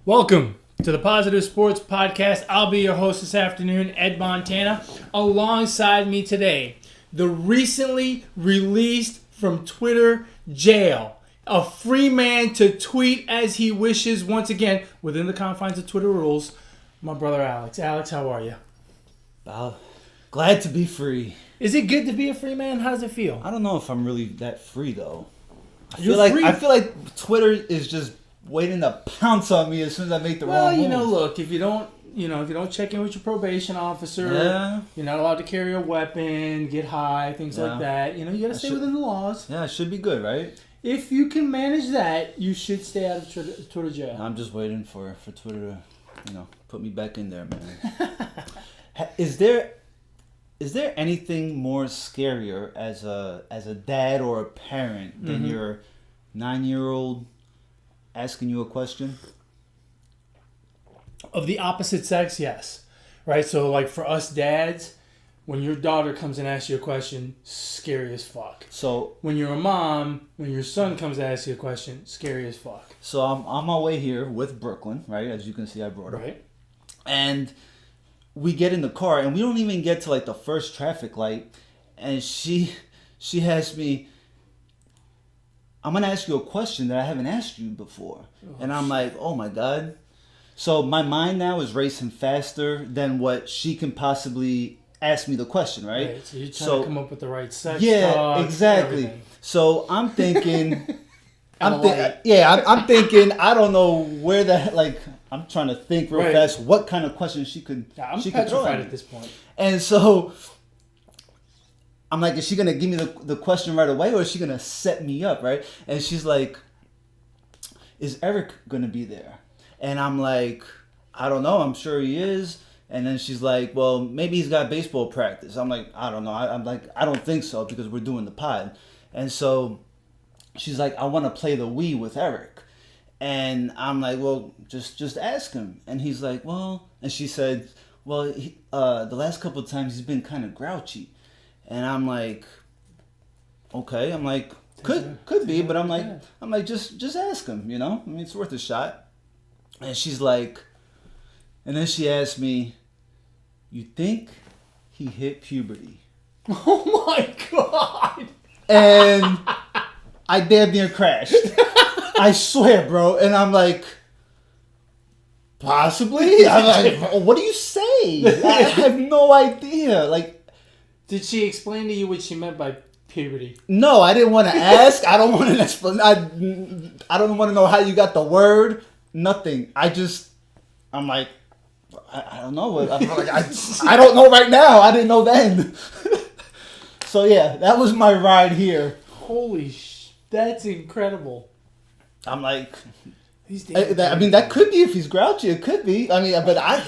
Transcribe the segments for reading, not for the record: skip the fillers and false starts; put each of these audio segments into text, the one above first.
Welcome to the Positive Sports Podcast. I'll be your host this afternoon, Ed Montana. Alongside me today, the recently released from Twitter jail, a free man to tweet as he wishes, once again, within the confines of Twitter rules, my brother Alex. Alex, how are you? Glad to be free. Is it good to be a free man? How does it feel? I don't know if I'm really that free though. I You're feel like Twitter is just waiting to pounce on me as soon as I make the wrong move. Well, look, if you don't check in with your probation officer, you're not allowed to carry a weapon, get high, things like that. You got to stay within the laws. Yeah, it should be good, right? If you can manage that, you should stay out of Twitter jail. I'm just waiting for Twitter to, put me back in there, man. Is there anything more scarier as a dad or a parent than your 9-year-old asking you a question? Of the opposite sex, yes. Right? So, like, for us dads, when your daughter comes and asks you a question, scary as fuck. So, when you're a mom, when your son comes and asks you a question, scary as fuck. So, I'm on my way here with Brooklyn, right? As you can see, I brought her. Right. And we get in the car, and we don't even get to, like, the first traffic light. And she asked me, I'm going to ask you a question that I haven't asked you before. And I'm like, oh my God. So my mind now is racing faster than what she can possibly ask me the question, right? So you're trying to come up with the right sex yeah, talk, exactly. everything. So I'm thinking, I'm thinking, I don't know where I'm trying to think real fast what kind of question she could I'm she could throw at this point. And so I'm like, is she going to give me the question right away, or is she going to set me up, right? And she's like, is Eric going to be there? And I'm like, I don't know. I'm sure he is. And then she's like, well, maybe he's got baseball practice. I'm like, I don't know. I'm like, I don't think so, because we're doing the pod. And so she's like, I want to play the Wii with Eric. And I'm like, well, just ask him. And he's like, well, and she said, well, the last couple of times he's been kind of grouchy. And I'm like, okay. I'm like, could be, but I'm like, just ask him, I mean, it's worth a shot. And she's like, and then she asked me, you think he hit puberty? Oh my God. And I damn near crashed. I swear, bro. And I'm like, possibly? I'm like, what do you say? I have no idea. Like, did she explain to you what she meant by puberty? No, I didn't want to ask. I don't want to explain. I don't want to know how you got the word. Nothing. I'm like, I don't know. I don't know right now. I didn't know then. So yeah, that was my ride here. Holy that's incredible. I'm like, I mean, that could be if he's grouchy. It could be. I mean, but I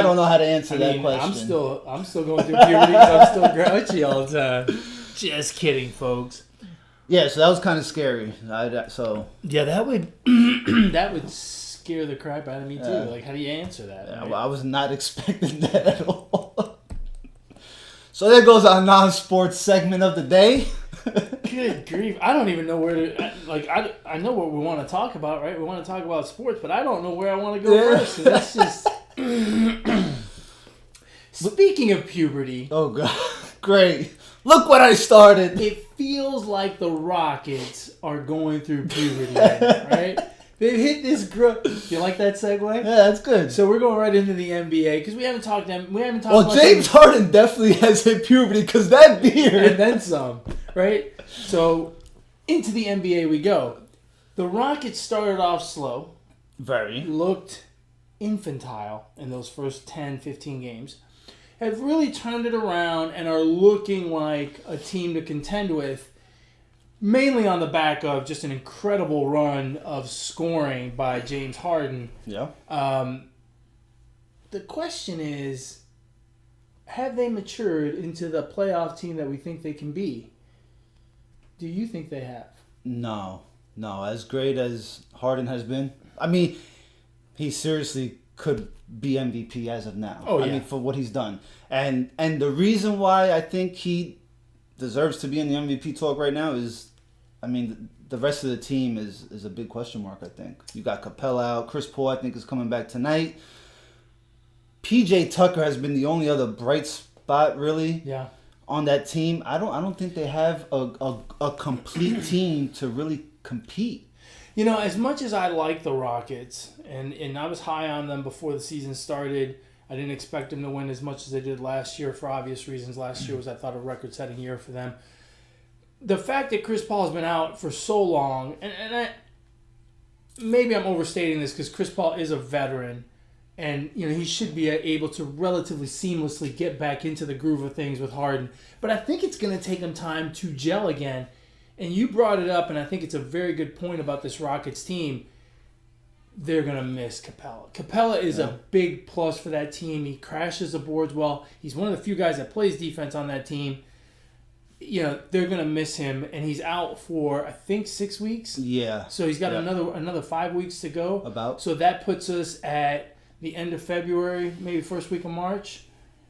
don't know how to answer that question. I'm still going through puberty because I'm still grouchy all the time. Just kidding, folks. Yeah, so that was kind of scary. Yeah, that would scare the crap out of me too. Like, how do you answer that? Yeah, right? well, I was not expecting that at all. So there goes our non-sports segment of the day. Good grief! I don't even know where to. I know what we want to talk about, right? We want to talk about sports, but I don't know where I want to go first. So that's just. Speaking of puberty. Oh God! Great. Look what I started. It feels like the Rockets are going through puberty, right? They've hit this growth. Do you like that segue? Yeah, that's good. So we're going right into the NBA because we haven't talked. Well, James Harden definitely has hit puberty because that beard. And then some, right? So into the NBA we go. The Rockets started off slow. Very. Looked infantile in those first 10, 15 games. Have really turned it around and are looking like a team to contend with, mainly on the back of just an incredible run of scoring by James Harden. Yeah. The question is, have they matured into the playoff team that we think they can be? Do you think they have? No. As great as Harden has been, I mean, he seriously could be MVP as of now. Oh, yeah. I mean, for what he's done. And the reason why I think he deserves to be in the MVP talk right now is, I mean, the rest of the team is a big question mark, I think. You got Capella out. Chris Paul, I think, is coming back tonight. PJ Tucker has been the only other bright spot, really, on that team. I don't think they have a complete team to really compete. You know, as much as I like the Rockets, and I was high on them before the season started, I didn't expect them to win as much as they did last year for obvious reasons. Last year was, I thought, a record-setting year for them. The fact that Chris Paul has been out for so long, and maybe I'm overstating this because Chris Paul is a veteran, and you know he should be able to relatively seamlessly get back into the groove of things with Harden. But I think it's going to take him time to gel again. And you brought it up, and I think it's a very good point about this Rockets team. They're going to miss Capella. Capella is a big plus for that team. He crashes the boards well. He's one of the few guys that plays defense on that team. You know, they're going to miss him, and he's out for, I think, 6 weeks. Yeah. So he's got another 5 weeks to go. About. So that puts us at the end of February, maybe first week of March.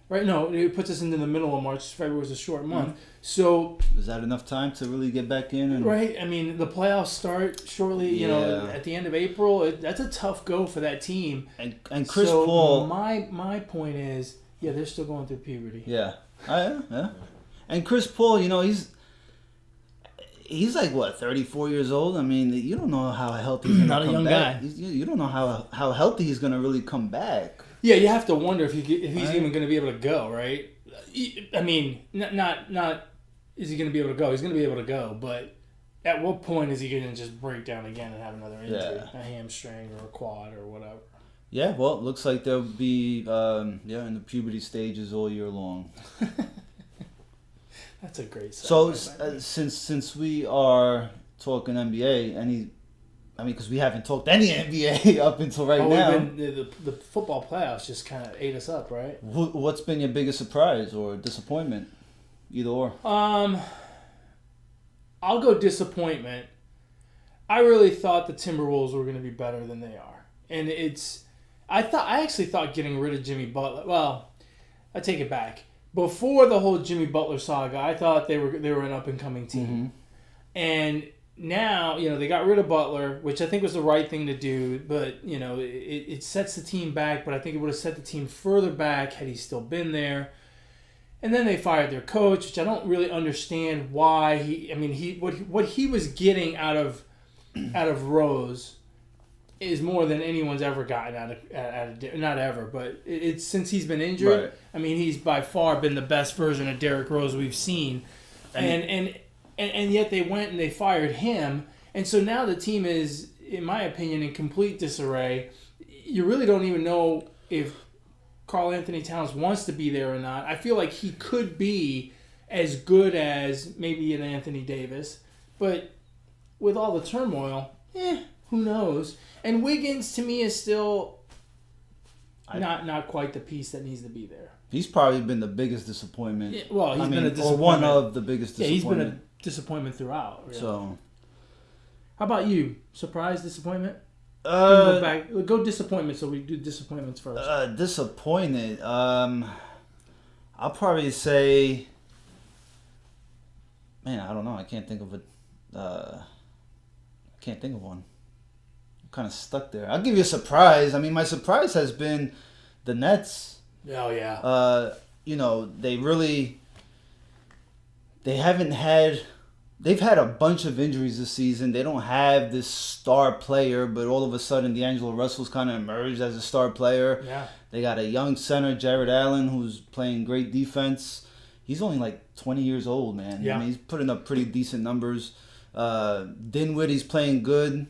Right? No, it puts us into the middle of March. February was a short month. Mm-hmm. So is that enough time to really get back in? Right. I mean, the playoffs start shortly, you know, at the end of April. That's a tough go for that team. And Chris Paul. My point is, they're still going through puberty. Yeah. Yeah. And Chris Paul, you know, he's like, what, 34 years old? I mean, you don't know how healthy he's going to come back. Not a young guy. You don't know how healthy he's going to really come back. Yeah, you have to wonder if he's even going to be able to go, right? I mean, not is he going to be able to go? He's going to be able to go, but at what point is he going to just break down again and have another injury, a hamstring or a quad or whatever? Yeah, well, it looks like they'll be in the puberty stages all year long. That's a great segue. So since we are talking NBA, because we haven't talked any NBA up until right now. The football playoffs just kind of ate us up, right? What's been your biggest surprise or disappointment? Either or. I'll go disappointment. I really thought the Timberwolves were going to be better than they are, and I actually thought getting rid of Jimmy Butler. Well, I take it back. Before the whole Jimmy Butler saga, I thought they were an up and coming team, mm-hmm. and now, you know, they got rid of Butler, which I think was the right thing to do, but, you know, it sets the team back, but I think it would have set the team further back had he still been there. And then they fired their coach, which I don't really understand why what he was getting out of Rose is more than anyone's ever gotten out of not ever, but it's since he's been injured. Right. I mean, he's by far been the best version of Derrick Rose we've seen. And yet they went and they fired him. And so now the team is, in my opinion, in complete disarray. You really don't even know if Karl Anthony Towns wants to be there or not. I feel like he could be as good as maybe an Anthony Davis. But with all the turmoil, who knows? And Wiggins, to me, is still not quite the piece that needs to be there. He's probably been the biggest disappointment. Yeah, well, he's been a disappointment. Or one of the biggest disappointments. Yeah, he's been a disappointment throughout. Really. So, how about you? Surprise, disappointment? Go disappointment. So we do disappointments first. Disappointed. I'll probably say, man, I don't know. I can't think of it. I can't think of one. I'm kind of stuck there. I'll give you a surprise. I mean, my surprise has been the Nets. Oh, yeah. You know, they've had a bunch of injuries this season. They don't have this star player, but all of a sudden D'Angelo Russell's kind of emerged as a star player. Yeah. They got a young center, Jared Allen, who's playing great defense. He's only like 20 years old, man. Yeah. I mean, he's putting up pretty decent numbers. Dinwiddie's playing good.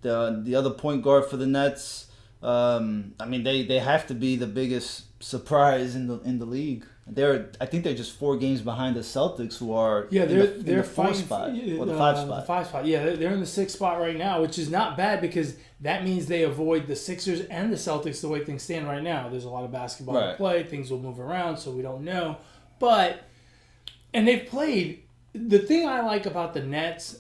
The other point guard for the Nets. I mean, they have to be the biggest surprise in the league. I think they're just 4 games behind the Celtics, who are they're in the 4th spot or the 5 spot. The 5 spot. Yeah, they're in the 6th spot right now, which is not bad because that means they avoid the Sixers and the Celtics the way things stand right now. There's a lot of basketball to play. Things will move around, so we don't know. And they've played. The thing I like about the Nets,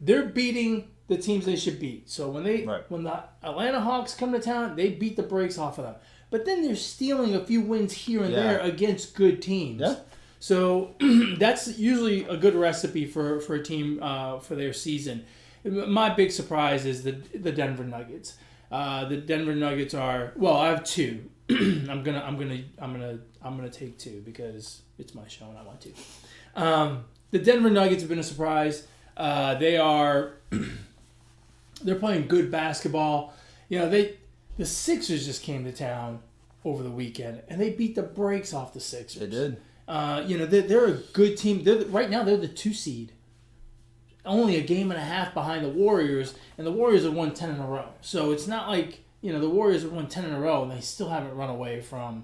they're beating the teams they should beat. So when the Atlanta Hawks come to town, they beat the brakes off of them. But then they're stealing a few wins here and there against good teams. Yeah. So that's usually a good recipe for a team for their season. My big surprise is the Denver Nuggets. The Denver Nuggets are I have two. I'm gonna take two because it's my show and I want to. The Denver Nuggets have been a surprise. They're playing good basketball. The Sixers just came to town over the weekend and they beat the brakes off the Sixers. They did. They're a good team. Right now they're the 2 seed. Only a game and a half behind the Warriors, and the Warriors have won 10 in a row. So it's not like the Warriors have won 10 in a row and they still haven't run away from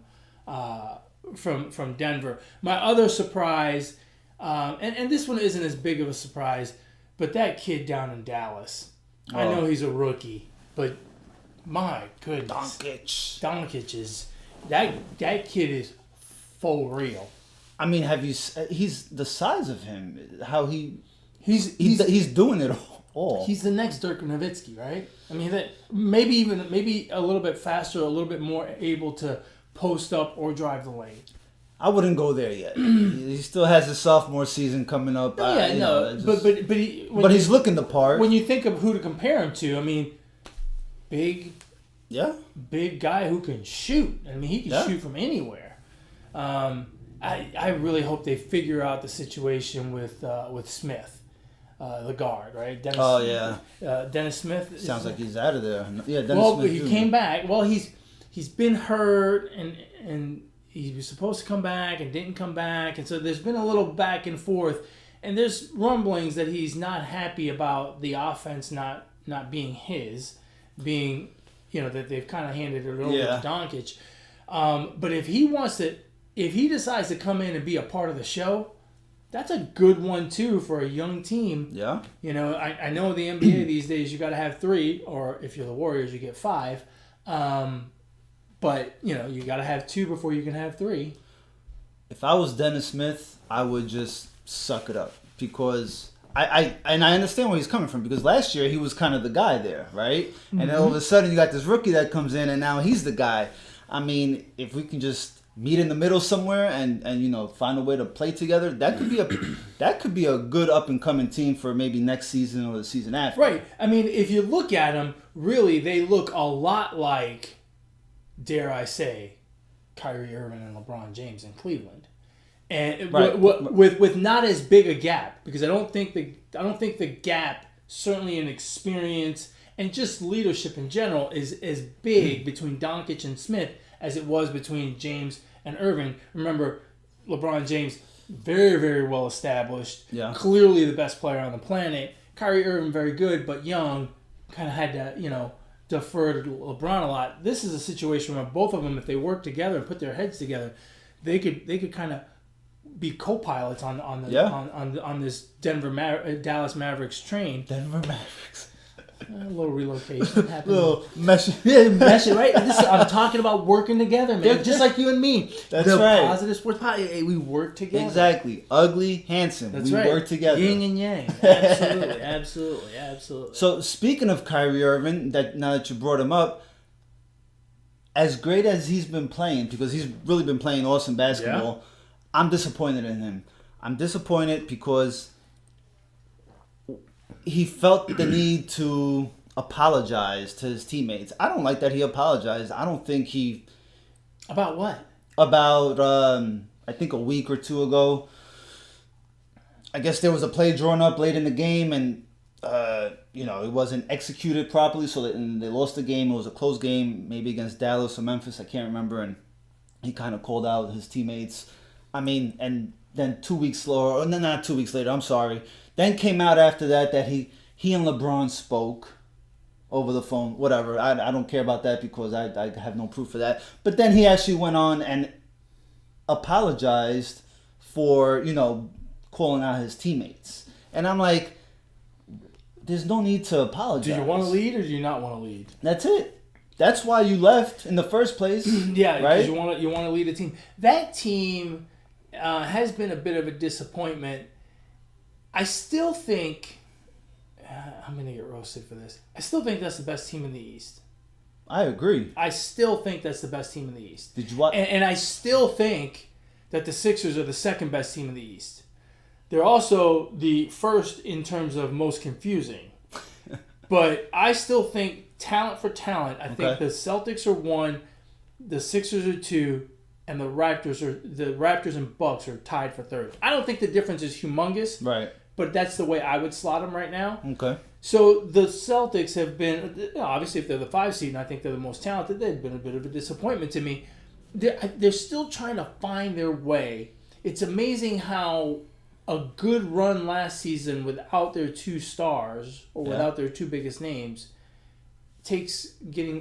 Denver. My other surprise, and this one isn't as big of a surprise, but that kid down in Dallas. I know he's a rookie, but my goodness, Doncic is that kid is for real. I mean, he's the size of him, how he's doing it all. He's the next Dirk Nowitzki, right? I mean, that maybe a little bit faster, a little bit more able to post up or drive the lane. I wouldn't go there yet. He still has his sophomore season coming up. But he's looking the part. When you think of who to compare him to, I mean, big guy who can shoot. I mean, he can shoot from anywhere. I really hope they figure out the situation with Smith, the guard, right? Dennis Smith. Sounds like he's out of there. Yeah, Dennis Smith. He came back. Well, he's been hurt and he was supposed to come back and didn't come back, and so there's been a little back and forth, and there's rumblings that he's not happy about the offense not being his, that they've kind of handed it over to Doncic. But if he decides to come in and be a part of the show, that's a good one too for a young team. Yeah. I know the NBA these days you got to have 3, or if you're the Warriors you get 5. But you got to have 2 before you can have 3. If I was Dennis Smith, I would just suck it up because I understand where he's coming from, because last year he was kind of the guy there, right? Mm-hmm. And then all of a sudden you got this rookie that comes in and now he's the guy. I mean, if we can just meet in the middle somewhere and find a way to play together, that could be a good up and coming team for maybe next season or the season after. Right. I mean, if you look at them, really they look a lot like, dare I say, Kyrie Irving and LeBron James in Cleveland, and with not as big a gap, because I don't think the gap, certainly in experience and just leadership in general, is as big between Doncic and Smith as it was between James and Irving. Remember, LeBron James, very, very well established, clearly the best player on the planet. Kyrie Irving, very good, but young, kind of had to, defer to LeBron a lot. This is a situation where both of them, if they work together and put their heads together, they could kind of be co-pilots on this Dallas Mavericks train. Denver Mavericks. A little relocation happened. Little mesh. Mesh, right? I'm talking about working together, man. Just like you and me. That's right. Positive Sports Podcast. We work together. Exactly. Ugly, handsome. That's we right. work together. Yin and yang. Absolutely. So speaking of Kyrie Irving, now that you brought him up, as great as he's been playing, because he's really been playing awesome basketball, I'm disappointed in him. I'm disappointed because he felt the need to apologize to his teammates. I don't like that he apologized. I don't think he... About what? About, I think a week or 2 ago, I guess there was a play drawn up late in the game and, it wasn't executed properly, so they lost the game. It was a close game, maybe against Dallas or Memphis, I can't remember, and he kind of called out his teammates. I mean, and then 2 weeks later, or not 2 weeks later, I'm sorry, then came out after that he and LeBron spoke over the phone, whatever. I don't care about that because I have no proof of that. But then he actually went on and apologized for, calling out his teammates. And I'm like, there's no need to apologize. Do you want to lead or do you not want to lead? That's it. That's why you left in the first place. Yeah, right? Because you want to lead a team. That team has been a bit of a disappointment. I still think, I'm going to get roasted for this, I still think that's the best team in the East. I agree. I still think that's the best team in the East. Did you watch? And I still think that the Sixers are the second best team in the East. They're also the first in terms of most confusing. But I still think talent for talent, I think the Celtics are 1, the Sixers are 2, and the Raptors and Bucks are tied for 3rd. I don't think the difference is humongous. Right. But that's the way I would slot them right now. Okay. So the Celtics have been, obviously if they're the 5 seed and I think they're the most talented, they've been a bit of a disappointment to me. They're still trying to find their way. It's amazing how a good run last season without their 2 stars or without their 2 biggest names takes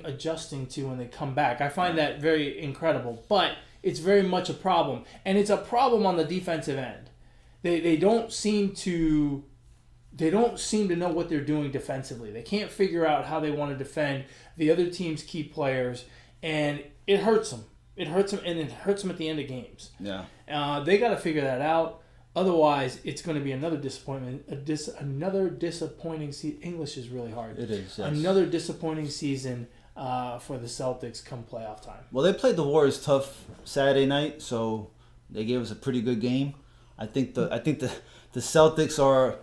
adjusting to when they come back. I find that very incredible, but it's very much a problem. And it's a problem on the defensive end. They don't seem to know what they're doing defensively. They can't figure out how they want to defend the other team's key players, and it hurts them. It hurts them, and it hurts them at the end of games. Yeah. They got to figure that out. Otherwise, it's going to be another disappointment. Another disappointing season. English is really hard. It is. Yes. Another disappointing season for the Celtics come playoff time. Well, they played the Warriors tough Saturday night, so they gave us a pretty good game. I think the Celtics are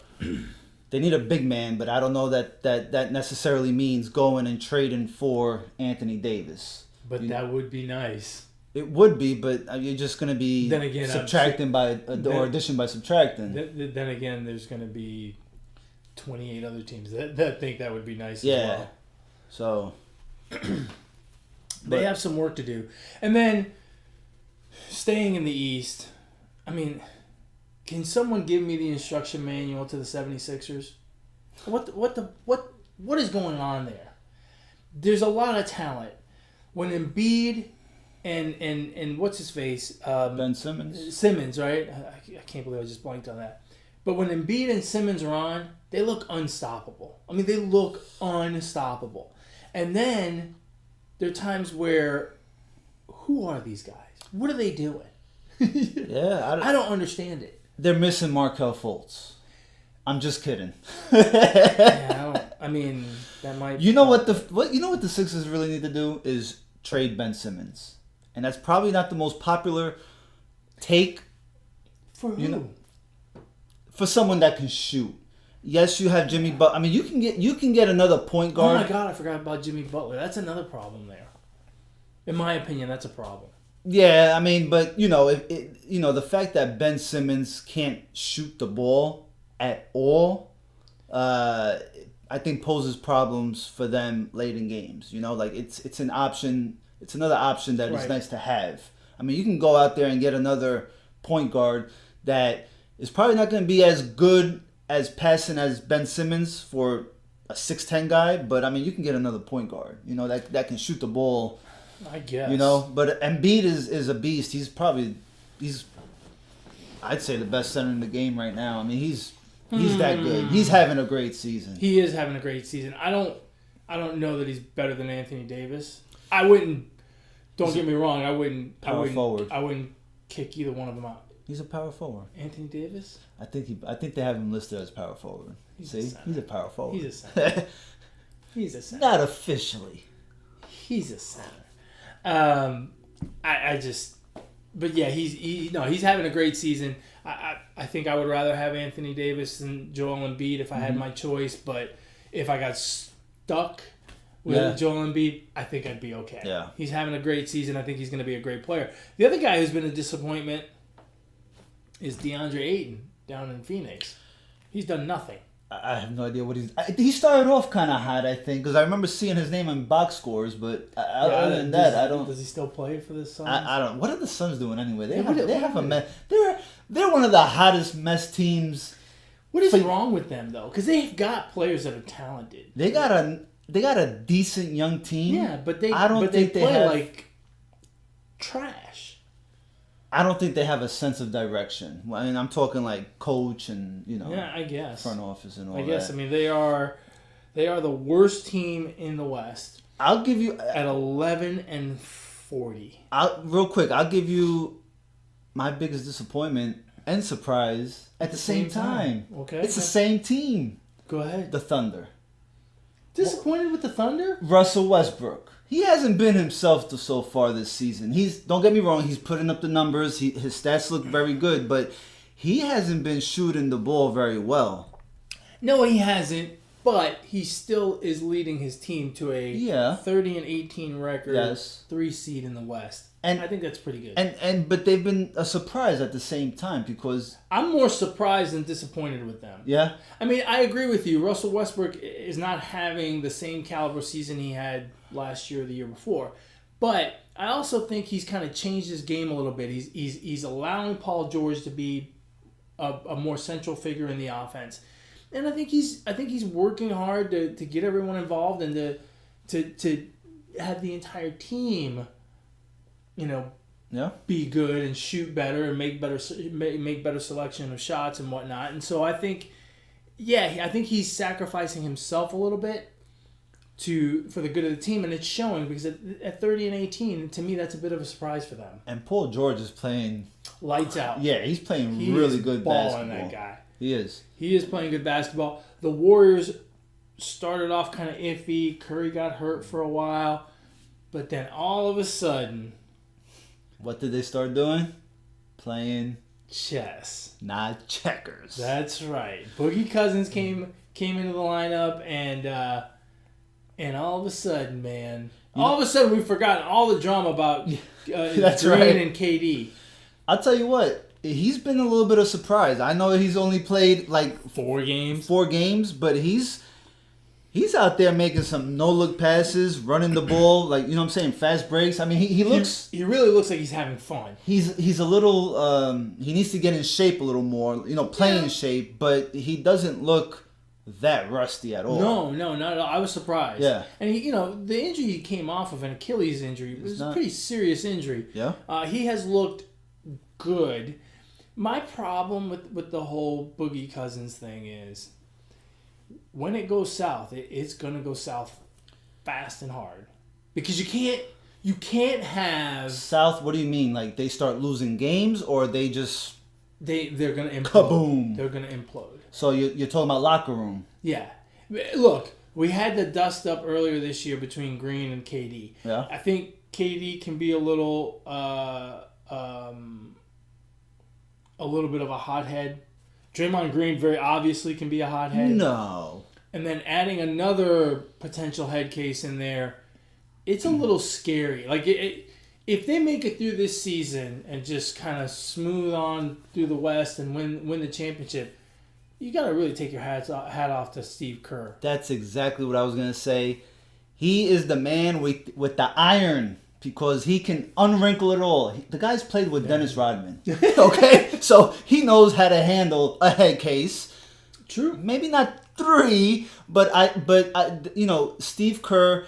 they need a big man, but I don't know that necessarily means going and trading for Anthony Davis. But that would be nice. It would be, but you're just going to be subtracting or addition by subtracting. Then again, there's going to be 28 other teams that think that would be nice as well. So they have some work to do. And then staying in the East, I mean, can someone give me the instruction manual to the 76ers? What is going on there? There's a lot of talent. When Embiid and what's his face? Ben Simmons. Simmons, right? I can't believe I just blanked on that. But when Embiid and Simmons are on, they look unstoppable. I mean, they look unstoppable. And then there are times where, who are these guys? What are they doing? I don't understand it. They're missing Markelle Fultz. I'm just kidding. I mean, that might. You know what the Sixers really need to do is trade Ben Simmons, and that's probably not the most popular take. For who? For someone that can shoot. Yes, you have Jimmy Butler. I mean, you can get another point guard. Oh my God, I forgot about Jimmy Butler. That's another problem there. In my opinion, that's a problem. Yeah, I mean, but the fact that Ben Simmons can't shoot the ball at all, I think poses problems for them late in games. It's an option. It's another option that is nice to have. I mean, you can go out there and get another point guard that is probably not going to be as good as passing as Ben Simmons for a 6'10" guy, but I mean, you can get another point guard. That can shoot the ball. I guess. But Embiid is a beast. He's I'd say the best center in the game right now. I mean, he's that good. He's having a great season. He is having a great season. I don't know that he's better than Anthony Davis. I wouldn't. Don't get me wrong. I wouldn't. Forward. I wouldn't kick either one of them out. He's a power forward. Anthony Davis. I think they have him listed as power forward. He's a power forward. He's a center. He's a center. Not officially. He's a center. But yeah, he's having a great season. I think I would rather have Anthony Davis than Joel Embiid if I had my choice. But if I got stuck with Joel Embiid, I think I'd be okay. Yeah. He's having a great season. I think he's going to be a great player. The other guy who's been a disappointment is DeAndre Ayton down in Phoenix. He's done nothing. I have no idea what he started off kind of hot, I think, because I remember seeing his name in box scores, but other than that, I don't. Does he still play for the Suns? I don't. What are the Suns doing anyway? They have a mess. They're one of the hottest mess teams. What is wrong with them though? Because they've got players that are talented. They got a decent young team. Yeah, but they play like trash. I don't think they have a sense of direction. I mean, I'm talking like coach and I guess front office and all that. I guess. I mean, they are the worst team in the West. I'll give you at 11-40. Real quick, I'll give you my biggest disappointment and surprise at the same time. Okay, it's the same team. Go ahead. The Thunder. Disappointed with the Thunder? Russell Westbrook. He hasn't been himself so far this season. Don't get me wrong, he's putting up the numbers. His stats look very good, but he hasn't been shooting the ball very well. No, he hasn't. But he still is leading his team to a 30-18 record, Yes. 3 seed in the West. And I think that's pretty good. But they've been a surprise at the same time because I'm more surprised than disappointed with them. Yeah. I mean, I agree with you. Russell Westbrook is not having the same caliber season he had last year or the year before. But I also think he's kind of changed his game a little bit. He's allowing Paul George to be a more central figure in the offense. And I think he's working hard to get everyone involved and to have the entire team, be good and shoot better and make better selection of shots and whatnot. And so I think he's sacrificing himself a little bit for the good of the team, and it's showing because at 30-18, to me, that's a bit of a surprise for them. And Paul George is playing lights out. Yeah, he's playing really good basketball. That guy. He is. He is playing good basketball. The Warriors started off kind of iffy. Curry got hurt for a while. But then all of a sudden... What did they start doing? Playing... chess. Not checkers. That's right. Boogie Cousins came into the lineup, and all of a sudden, man... all of a sudden, we've forgotten all the drama about That's Green right. and KD. I'll tell you what. He's been a little bit of surprise. I know he's only played like 4 games, but he's out there making some no-look passes, running the ball, like, you know what I'm saying, fast breaks. I mean, he really looks like he's having fun. He's a little he needs to get in shape a little more, play in shape, but he doesn't look that rusty at all. No, not at all. I was surprised. Yeah. And the injury he came off of, an Achilles injury, was a pretty serious injury. Yeah. He has looked good. My problem with the whole Boogie Cousins thing is when it goes south, it's gonna go south fast and hard because you can't have south. What do you mean? Like they start losing games, or they just they're gonna implode. Kaboom! They're gonna implode. So you're talking about locker room? Yeah. Look, we had the dust up earlier this year between Green and KD. Yeah. I think KD can be a little bit of a hothead. Draymond Green very obviously can be a hothead. No. And then adding another potential head case in there, it's a little scary. Like if they make it through this season and just kind of smooth on through the West and win the championship, you got to really take your hat off to Steve Kerr. That's exactly what I was gonna say. He is the man with the iron. Because he can unwrinkle it all. The guy's played with Dennis Rodman. Okay? So he knows how to handle a head case. True. Maybe not 3, but Steve Kerr,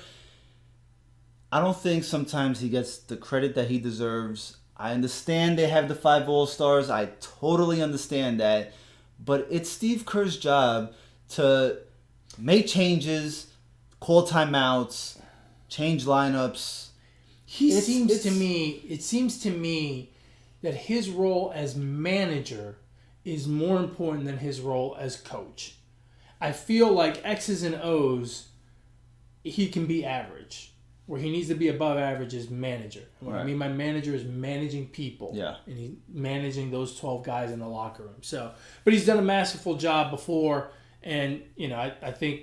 I don't think sometimes he gets the credit that he deserves. I understand they have the 5 All-Stars. I totally understand that. But it's Steve Kerr's job to make changes, call timeouts, change lineups. It seems to me that his role as manager is more important than his role as coach. I feel like X's and O's, he can be average. Where he needs to be above average is manager. What I mean by manager is managing people. Yeah. And he's managing those 12 guys in the locker room. So, but he's done a masterful job before, and I think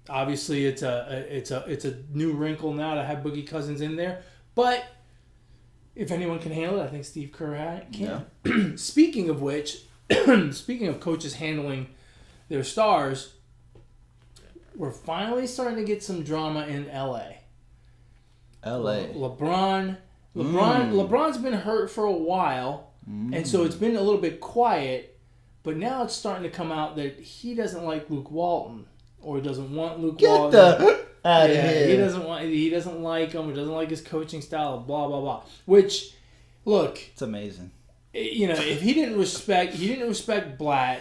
obviously it's a new wrinkle now to have Boogie Cousins in there. But if anyone can handle it, I think Steve Kerr can. Yeah. Speaking of which, speaking of coaches handling their stars, we're finally starting to get some drama in LA. LeBron's been hurt for a while, and so it's been a little bit quiet, but now it's starting to come out that he doesn't like Luke Walton. Or he doesn't want Luke Walton. Get the out of here. He doesn't like him, or doesn't like his coaching style, blah blah blah. Which, look, it's amazing. If he didn't respect Blatt.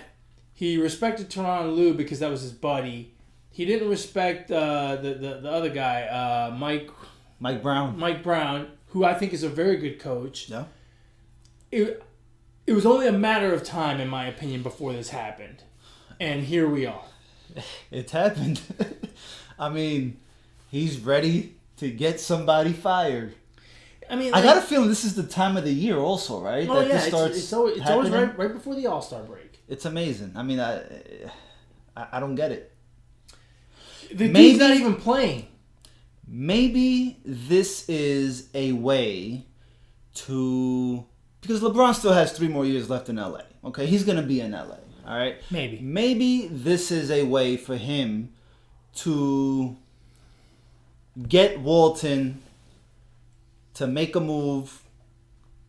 He respected Tyronn Lue because that was his buddy. He didn't respect the other guy, Mike Brown. Mike Brown, who I think is a very good coach. Yeah. It was only a matter of time, in my opinion, before this happened, and here we are. It's happened. I mean, he's ready to get somebody fired. I mean, I got a feeling this is the time of the year, also, right? Oh, that yeah, this starts it's always happening. right before the All-Star break. It's amazing. I mean, I don't get it. The dude's not even playing. Maybe this is a way to, because LeBron still has 3 more years left in LA. Okay, he's gonna be in LA. All right. Maybe this is a way for him to get Walton to make a move,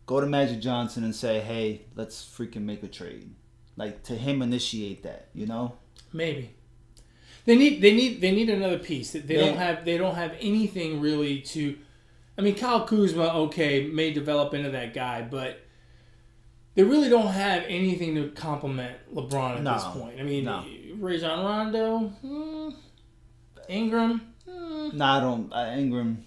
go to Magic Johnson and say, "Hey, let's freaking make a trade." Like, to him initiate that, you know? Maybe. They need another piece. They don't have anything really to. I mean, Kyle Kuzma, may develop into that guy, but they really don't have anything to complement LeBron at this point. I mean, Rajon Rondo, Ingram. I don't. Ingram.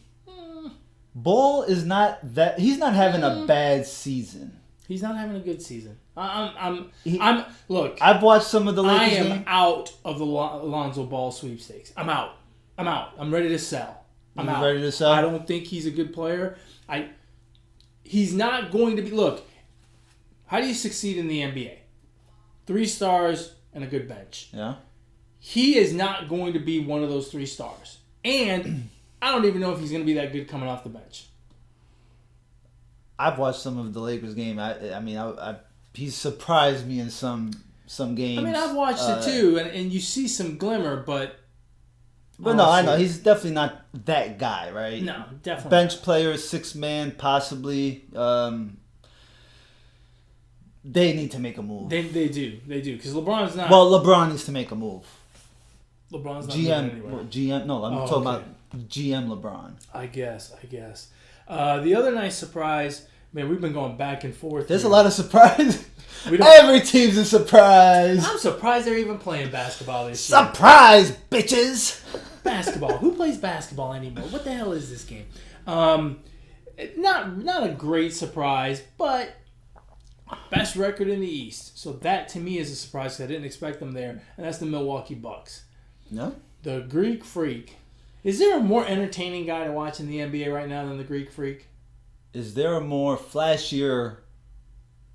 Ball is not that. He's not having a bad season. He's not having a good season. Look. I've watched some of the Lakers I am game. out of the Lonzo Ball sweepstakes. I'm out. I'm ready to sell. I'm out. Ready to sell? I don't think he's a good player. He's not going to be. Look, how do you succeed in the NBA? 3 stars and a good bench. Yeah. He is not going to be one of those 3 stars. And I don't even know if he's going to be that good coming off the bench. I've watched some of the Lakers game. He's surprised me in some games. I mean, I've watched it too, and you see some glimmer, but I know he's definitely not that guy, right? No, definitely bench player, 6-man, possibly. They need to make a move. They do because LeBron's not. Well, LeBron needs to make a move. LeBron's not moving anywhere. GM. No, I'm talking about GM LeBron. I guess. The other nice surprise, man, we've been going back and forth. There's a lot of surprise. Every team's a surprise. I'm surprised they're even playing basketball this year. Surprise, bitches. Basketball. Who plays basketball anymore? What the hell is this game? Not a great surprise, but best record in the East. So that to me is a surprise because I didn't expect them there, and that's the Milwaukee Bucks. No. The Greek Freak. Is there a more entertaining guy to watch in the NBA right now than the Greek Freak? Is there a more flashier,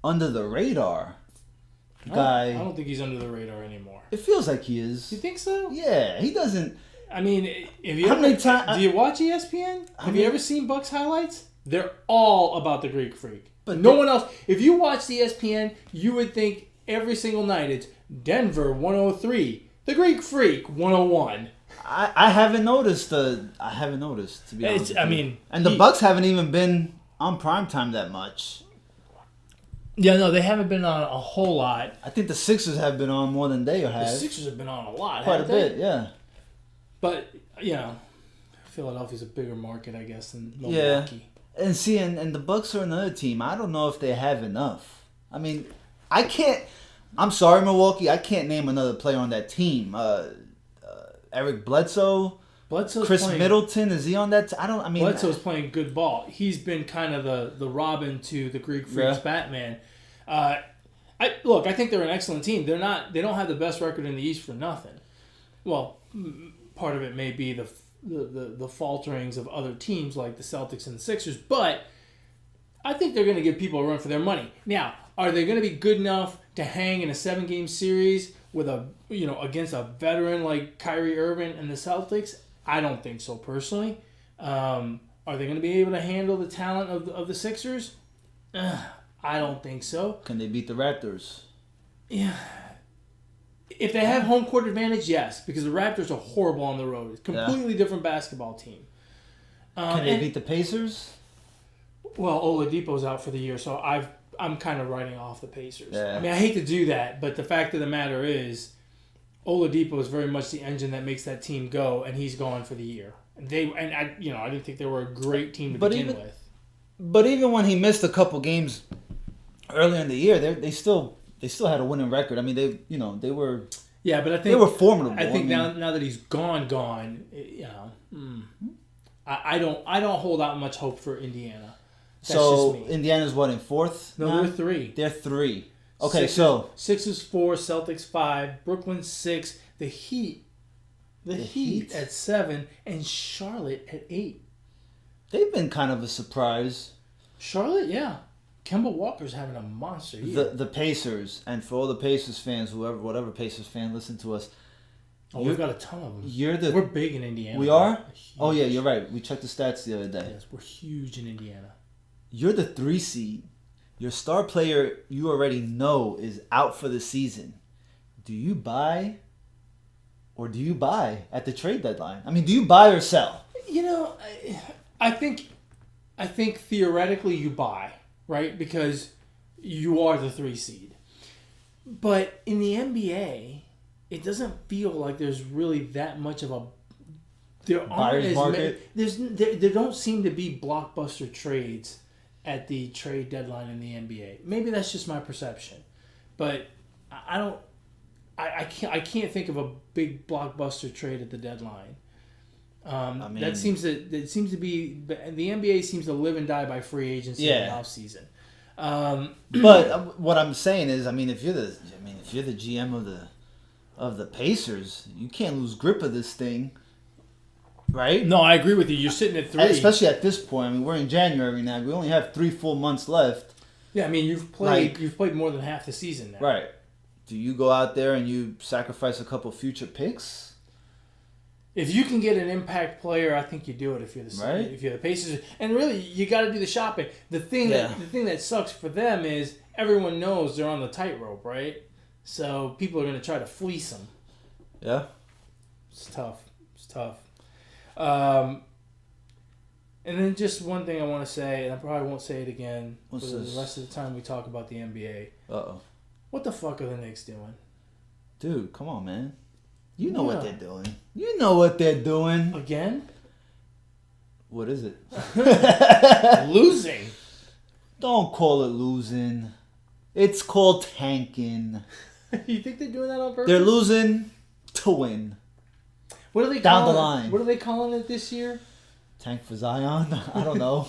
under the radar guy? I don't think he's under the radar anymore. It feels like he is. You think so? Yeah, he doesn't. I mean, do you watch ESPN? Have you ever seen Bucks highlights? They're all about the Greek Freak. But no one else. If you watch ESPN, you would think every single night it's Denver 103, the Greek Freak 101. I haven't noticed. To be honest. And the Bucks haven't even been on primetime that much. Yeah, no, they haven't been on a whole lot. I think the Sixers have been on more than they have. The Sixers have been on a lot, quite a bit, yeah. But Philadelphia's a bigger market, I guess, than Milwaukee. Yeah, and see, and the Bucks are another team. I don't know if they have enough. I mean, I can't. I'm sorry, Milwaukee. I can't name another player on that team. Eric Bledsoe. Chris Middleton, is he on that? Bledsoe's playing good ball. He's been kind of the Robin to the Greek Freak's Batman. I think they're an excellent team. They don't have the best record in the East for nothing. Well, part of it may be the falterings of other teams like the Celtics and the Sixers, but I think they're going to give people a run for their money. Now, are they going to be good enough to hang in a 7-game series with against a veteran like Kyrie Irving and the Celtics? I don't think so personally. Are they going to be able to handle the talent of the Sixers? I don't think so. Can they beat the Raptors? Yeah. If they have home court advantage, yes, because the Raptors are horrible on the road. It's a completely different basketball team. Can they beat the Pacers? Well, Oladipo's out for the year, so I'm kind of writing off the Pacers. Yeah. I mean, I hate to do that, but the fact of the matter is, Oladipo is very much the engine that makes that team go, and he's gone for the year. I didn't think they were a great team to begin with. But even when he missed a couple games earlier in the year, they still had a winning record. I mean, they were. Yeah, but I think they were formidable. I think now that he's gone, I don't hold out much hope for Indiana. That's so just me. Indiana's what, in 4th? No, they're 3. They're 3. Okay, so Sixers 4, Celtics 5, Brooklyn 6. The Heat The Heat at 7 and Charlotte at 8. They've been kind of a surprise. Charlotte, yeah. Kemba Walker's having a monster year. The Pacers, and for all the Pacers fans, whatever Pacers fan listen to us. Oh, we've got a ton of them. We're big in Indiana. We are? Oh yeah, you're right. We checked the stats the other day. Yes, we're huge in Indiana. You're the 3 seed. Your star player you already know is out for the season. Do you buy or do you buy at the trade deadline? I mean, do you buy or sell? You know, I think theoretically you buy, right? Because you are the 3 seed. But in the NBA, it doesn't feel like there's really that much of a buyer's market. There don't seem to be blockbuster trades at the trade deadline in the NBA. Maybe that's just my perception, but I can't think of a big blockbuster trade at the deadline. That seems to be the NBA seems to live and die by free agency in the off season. But what I'm saying is, I mean, if you're the GM of the Pacers, you can't lose grip of this thing, right? No, I agree with you. You're sitting at 3, especially at this point. I mean, we're in January now. We only have 3 full months left. Yeah, I mean, you've played more than half the season now. Right. Do you go out there and you sacrifice a couple future picks? If you can get an impact player, I think you do it. If you're the Pacers, and really you got to do the shopping. The thing that sucks for them is everyone knows they're on the tightrope, right? So people are going to try to fleece them. Yeah, it's tough. And then just one thing I want to say, and I probably won't say it again for the rest of the time we talk about the NBA. Uh-oh. What the fuck are the Knicks doing? Dude, come on, man. You know what they're doing. You know what they're doing. Again? What is it? Losing. Don't call it losing. It's called tanking. You think they're doing that on purpose? They're losing to win. What are they down calling the line? What are they calling it this year? Tank for Zion? I don't know.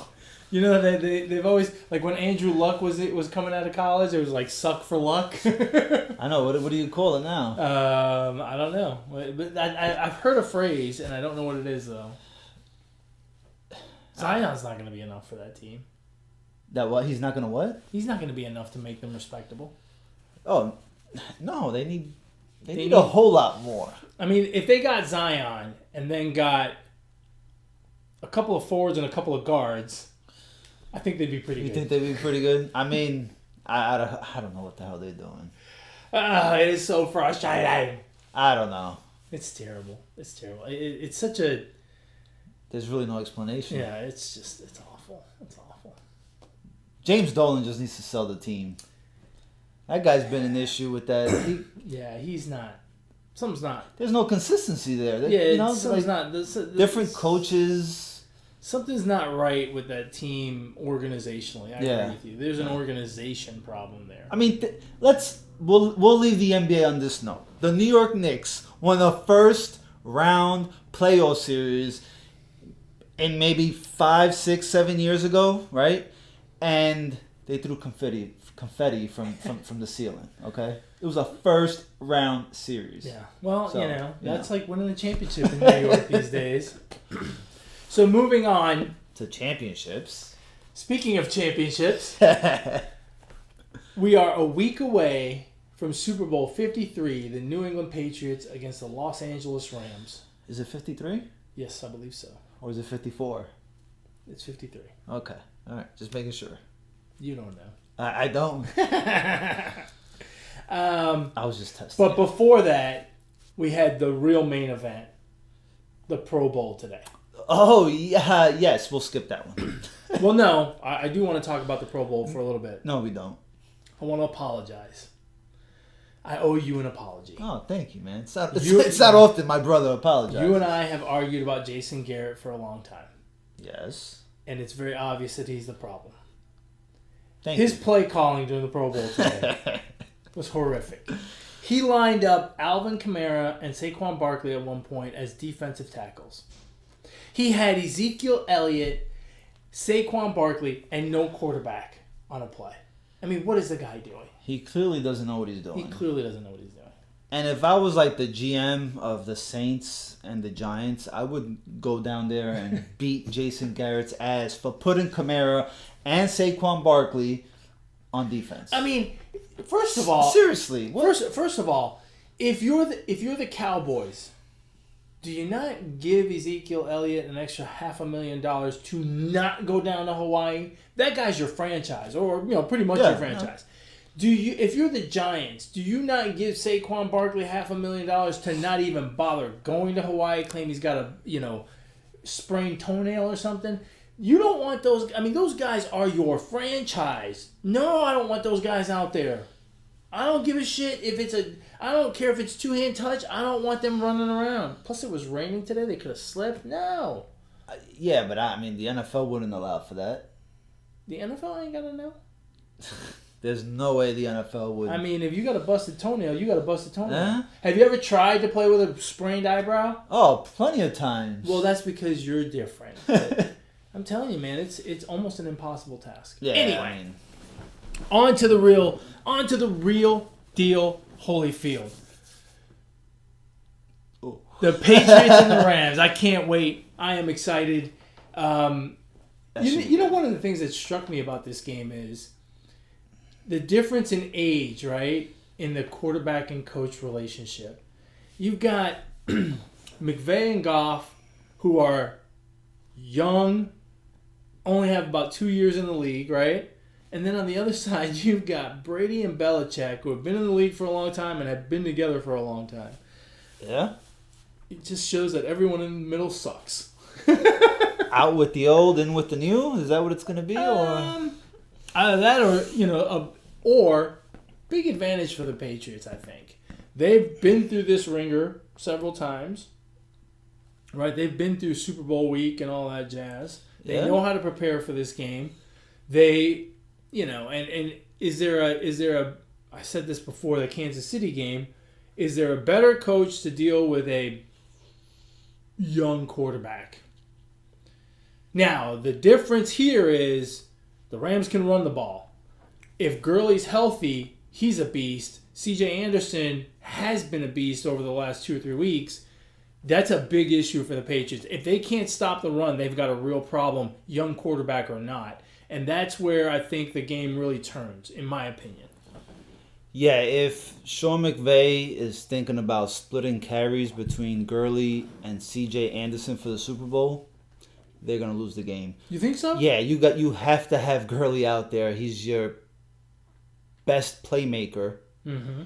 You know, they've always, like when Andrew Luck was coming out of college, it was like suck for luck. I know. What do you call it now? I don't know. But I've heard a phrase, and I don't know what it is, though. Zion's not going to be enough for that team. That what? He's not going to what? He's not going to be enough to make them respectable. Oh, no. They need a whole lot more. I mean, if they got Zion and then got a couple of forwards and a couple of guards, I think they'd be pretty good. You think they'd be pretty good? I mean, I don't know what the hell they're doing. It is so frustrating. I don't know. It's terrible. It's such a... There's really no explanation. Yeah, it's awful. It's awful. James Dolan just needs to sell the team. That guy's been an issue with that. He's not. Something's not. There's no consistency there. Something's not. Different coaches. Something's not right with that team organizationally. I agree with you. There's an organization problem there. I mean, we'll leave the NBA on this note. The New York Knicks won a first round playoff series in maybe 5, 6, 7 years ago, right? And they threw confetti from the ceiling. Okay, it was a first round series. Yeah. Well, that's like winning a championship in New York these days. So moving on to championships. Speaking of championships, we are a week away from Super Bowl 53, the New England Patriots against the Los Angeles Rams. Is it 53? Yes, I believe so. Or is it 54? It's 53. Okay. All right. Just making sure. You don't know. I don't. I was just testing. But before that, we had the real main event, the Pro Bowl today. Oh, yeah. Yes, we'll skip that one. Well, no. I do want to talk about the Pro Bowl for a little bit. No, we don't. I want to apologize. I owe you an apology. Oh, thank you, man. It's not often my brother apologizes. You and I have argued about Jason Garrett for a long time. Yes. And it's very obvious that he's the problem. His play calling during the Pro Bowl today was horrific. He lined up Alvin Kamara and Saquon Barkley at one point as defensive tackles. He had Ezekiel Elliott, Saquon Barkley, and no quarterback on a play. I mean, what is the guy doing? He clearly doesn't know what he's doing. He clearly doesn't know what he's doing. And if I was like the GM of the Saints and the Giants, I would go down there and beat Jason Garrett's ass for putting Kamara and Saquon Barkley on defense. I mean, first of all, seriously, first of all, if you're the Cowboys, do you not give Ezekiel Elliott an extra $500,000 to not go down to Hawaii? That guy's your franchise, or pretty much your franchise. Do you, if you're the Giants, do you not give Saquon Barkley $500,000 to not even bother going to Hawaii? Claim he's got a sprained toenail or something. You don't want those. I mean, those guys are your franchise. No, I don't want those guys out there. I don't give a shit if it's a. I don't care if it's two-hand touch. I don't want them running around. Plus, it was raining today. They could have slipped. No. Yeah, but I mean, the NFL wouldn't allow for that. The NFL ain't gotta know. There's no way the NFL would. I mean, if you got a busted toenail, you got a busted toenail. Have you ever tried to play with a sprained eyebrow? Oh, plenty of times. Well, that's because you're different. I'm telling you, man, it's almost an impossible task. Yeah. Anyway, I mean, on to the real deal, Holyfield. Ooh. The Patriots and the Rams. I can't wait. I am excited. One of the things that struck me about this game is the difference in age, right, in the quarterback and coach relationship. You've got McVay and Goff, who are young, only have about 2 years in the league, right? And then on the other side, you've got Brady and Belichick, who have been in the league for a long time and have been together for a long time. Yeah. It just shows that everyone in the middle sucks. Out with the old, in with the new? Is that what it's going to be? Or either that or big advantage for the Patriots, I think. They've been through this ringer several times. Right? They've been through Super Bowl week and all that jazz. They know how to prepare for this game. They, and is there a I said this before the Kansas City game, is there a better coach to deal with a young quarterback? Now, the difference here is the Rams can run the ball. If Gurley's healthy, he's a beast. C.J. Anderson has been a beast over the last 2 or 3 weeks. That's a big issue for the Patriots. If they can't stop the run, they've got a real problem, young quarterback or not. And that's where I think the game really turns, in my opinion. Yeah, if Sean McVay is thinking about splitting carries between Gurley and C.J. Anderson for the Super Bowl, they're going to lose the game. You think so? Yeah, you have to have Gurley out there. He's your best playmaker. Mm-hmm.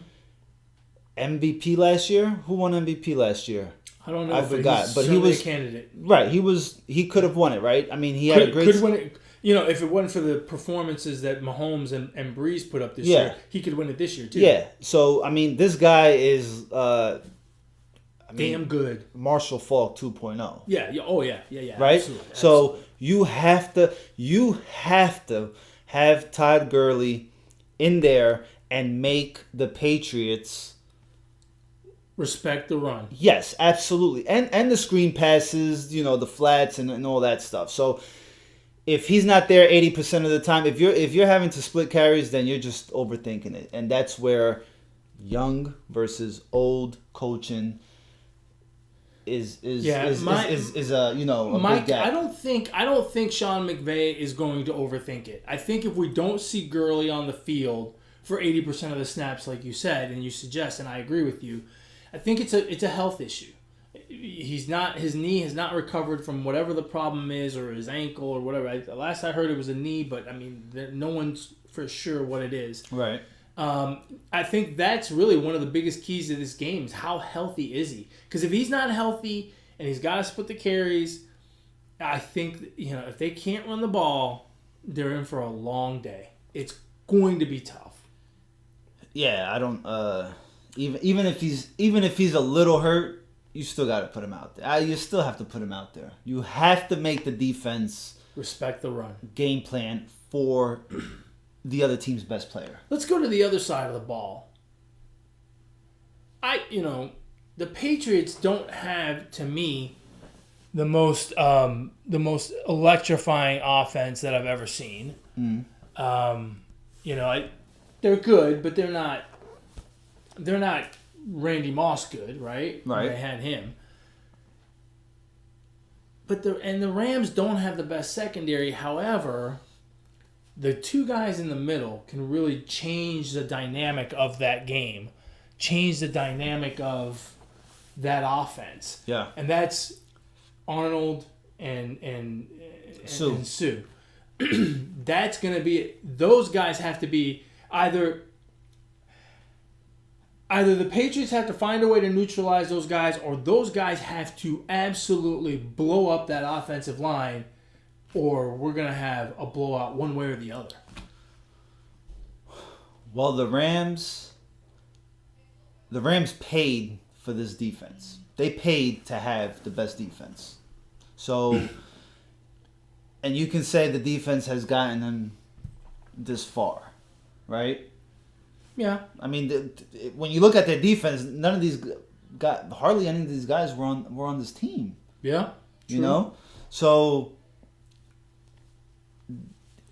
MVP last year? Who won MVP last year? I don't know. I forgot, but he was a candidate. Right, he could have won it, right? I mean, he had a great. Could win it. If it wasn't for the performances that Mahomes and Breeze put up this year, he could win it this year too. Yeah. So I mean, this guy is damn good. Marshall Faulk 2.0. Yeah. Oh yeah. Right. Absolutely. So you have to have Todd Gurley in there and make the Patriots respect the run. Yes, absolutely. And the screen passes, the flats and all that stuff. So if he's not there 80% of the time, if you're having to split carries, then you're just overthinking it. And that's where young versus old coaching is a Mike, big gap. I don't think Sean McVay is going to overthink it. I think if we don't see Gurley on the field for 80% of the snaps, like you said and you suggest, and I agree with you, I think it's a health issue. His knee has not recovered from whatever the problem is, or his ankle or whatever. Last I heard it was a knee, but I mean no one's for sure what it is. Right. I think that's really one of the biggest keys to this game is how healthy is he? Because if he's not healthy and he's got to split the carries, I think if they can't run the ball, they're in for a long day. It's going to be tough. Yeah, I don't. Even if he's a little hurt, you still got to put him out there. You still have to put him out there. You have to make the defense respect the run game plan for the other team's best player. Let's go to the other side of the ball. The Patriots don't have, to me, the most electrifying offense that I've ever seen. Mm. They're good, but they're not Randy Moss good, right? Right. They had him. But the Rams don't have the best secondary. However, the two guys in the middle can really change the dynamic of that game, change the dynamic of that offense. Yeah. And that's Arnold and Sue. That's going to be, those guys have to be either the Patriots have to find a way to neutralize those guys, or those guys have to absolutely blow up that offensive line, or we're going to have a blowout one way or the other. Well, the Rams paid for this defense. They paid to have the best defense. So, and you can say the defense has gotten them this far, right? Yeah. I mean, when you look at their defense, hardly any of these guys were on this team. Yeah. You know, so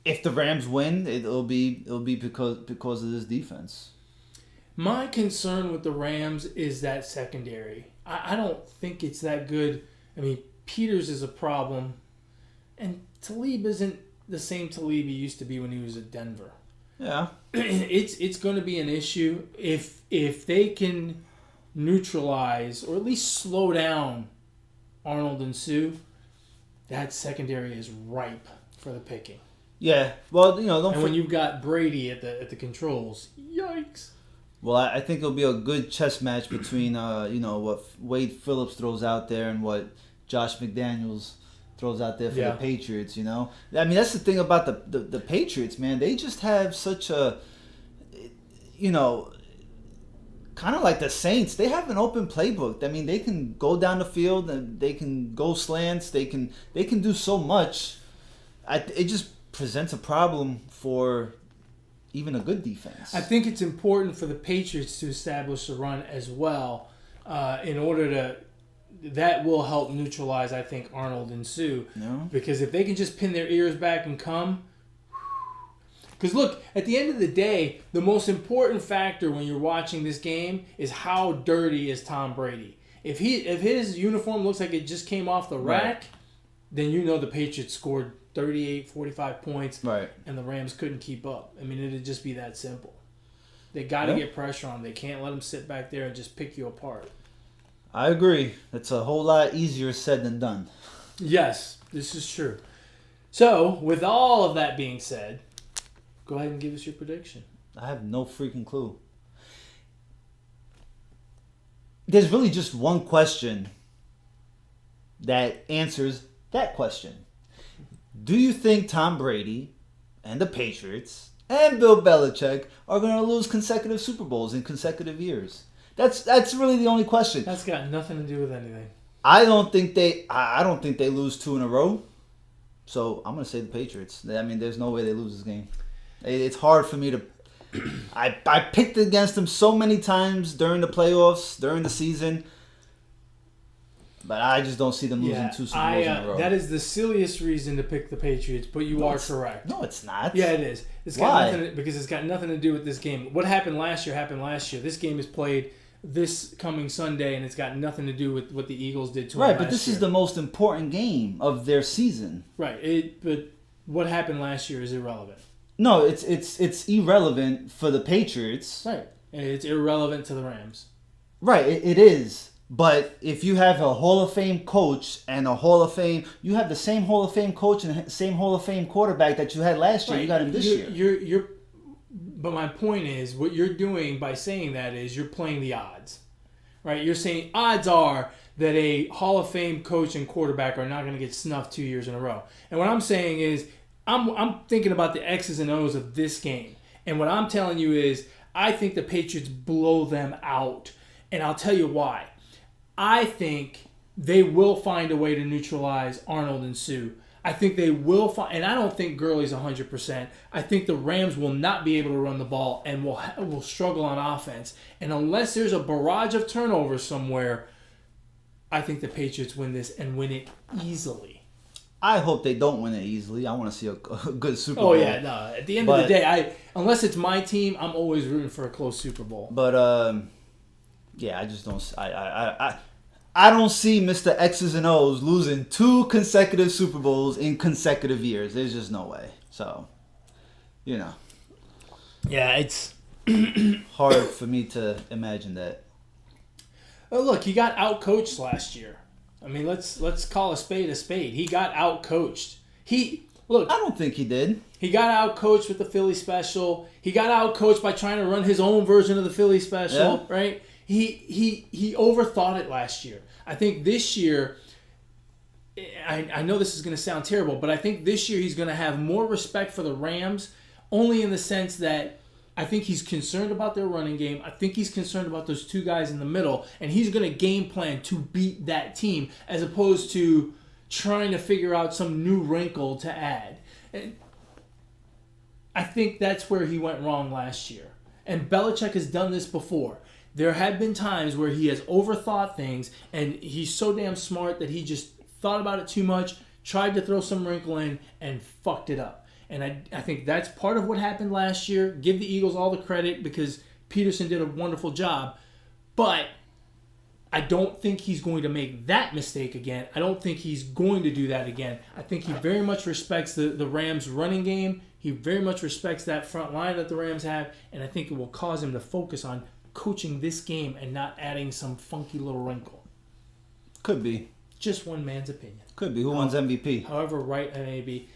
if the Rams win, it'll be because of this defense. My concern with the Rams is that secondary. I don't think it's that good. I mean, Peters is a problem, and Talib isn't the same Talib he used to be when he was at Denver. Yeah, it's going to be an issue if they can neutralize or at least slow down Arnold and Sue. That secondary is ripe for the picking. Yeah, well, when you've got Brady at the controls, yikes. Well, I think it'll be a good chess match between what Wade Phillips throws out there and what Josh McDaniels throws out there for the Patriots. I mean, that's the thing about the Patriots, man. They just have such a, kind of like the Saints. They have an open playbook. I mean, they can go down the field and they can go slants. They can do so much. It just presents a problem for even a good defense. I think it's important for the Patriots to establish a run as well, in order to. That will help neutralize, I think, Arnold and Sue. No. Because if they can just pin their ears back and come. Because look, at the end of the day, the most important factor when you're watching this game is how dirty is Tom Brady. If his uniform looks like it just came off the rack, then you know the Patriots scored 38, 45 points, and the Rams couldn't keep up. I mean, it'd just be that simple. They got to get pressure on them. They can't let them sit back there and just pick you apart. I agree. It's a whole lot easier said than done. Yes, this is true. So, with all of that being said, go ahead and give us your prediction. I have no freaking clue. There's really just one question that answers that question. Do you think Tom Brady and the Patriots and Bill Belichick are going to lose consecutive Super Bowls in consecutive years? That's really the only question. That's got nothing to do with anything. I don't think they lose 2 in a row. So I'm gonna say the Patriots. I mean, there's no way they lose this game. It's hard for me to. I picked against them so many times during the playoffs, during the season, but I just don't see them losing 2 Super Bowls in a row. That is the silliest reason to pick the Patriots, but you are correct. No, it's not. Yeah, it is. It's got nothing because it's got nothing to do with this game. What happened last year happened last year. This game is played this coming Sunday, and it's got nothing to do with what the Eagles did to them last year. Right, but this is the most important game of their season. Right, but what happened last year is irrelevant. No, it's irrelevant for the Patriots. Right, and it's irrelevant to the Rams. Right, it is. But if you have a Hall of Fame coach and you have the same Hall of Fame coach and same Hall of Fame quarterback that you had last year. Right. You got him this year. But my point is, what you're doing by saying that is you're playing the odds, right? You're saying odds are that a Hall of Fame coach and quarterback are not going to get snuffed 2 years in a row. And what I'm saying is, I'm thinking about the X's and O's of this game. And what I'm telling you is, I think the Patriots blow them out. And I'll tell you why. I think they will find a way to neutralize Arnold and Sue. I think they will find, and I don't think Gurley's 100%. I think the Rams will not be able to run the ball and will struggle on offense. And unless there's a barrage of turnovers somewhere, I think the Patriots win this and win it easily. I hope they don't win it easily. I want to see a good Super Bowl. Oh yeah, no. At the end of the day, unless it's my team, I'm always rooting for a close Super Bowl. But Yeah, I just don't. I don't see Mr. X's and O's losing 2 consecutive Super Bowls in consecutive years. There's just no way. So, you know, Yeah, it's hard for me to imagine that. well, look, he got outcoached last year. I mean, let's call a spade a spade. He got outcoached. I don't think he did. He got outcoached with the Philly special. He got outcoached by trying to run his own version of the Philly special, right? He overthought it last year. I think this year, I know this is going to sound terrible, but I think this year he's going to have more respect for the Rams, only in the sense that I think he's concerned about their running game. I think he's concerned about those 2 guys in the middle, and he's going to game plan to beat that team as opposed to trying to figure out some new wrinkle to add. And I think that's where he went wrong last year. And Belichick has done this before. There have been times where he has overthought things, and he's so damn smart that he just thought about it too much, tried to throw some wrinkle in, and fucked it up. And I think that's part of what happened last year. Give the Eagles all the credit because Peterson did a wonderful job. But I don't think he's going to make that mistake again. I don't think he's going to do that again. I think he very much respects the Rams' running game. He very much respects that front line that the Rams have. And I think it will cause him to focus on coaching this game and not adding some funky little wrinkle. Could be. Just one man's opinion. Could be. Who wins MVP? However right I may be.